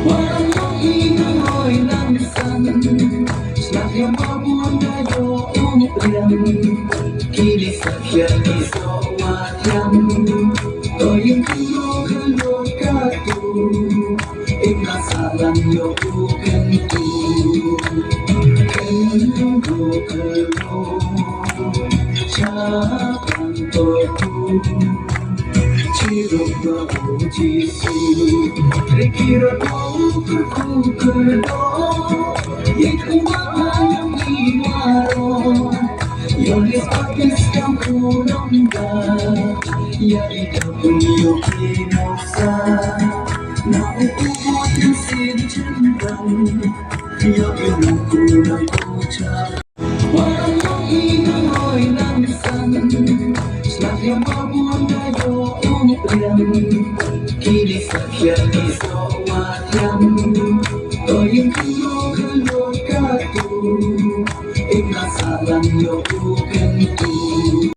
Walang mailangoy ng isang Snapya mabunda yo umupriam Kili sakyan iso watyam Toyong kuno kalot katu Ikasalan yo ukentu Kentu kalot Siapang toku Chirok na ujisu Rekira mo kerdo Yang mahal iwaro Yolis akis kang unongga Yari kapuyo kinosa Na uubot ng sinjandang Yogi ng kulay ucha Walang mailangoy ng isang Snapya mabunda yo umupriam Kili sakyan iso watyam Toyong kuno kalot katu Ikasalan yo ukentu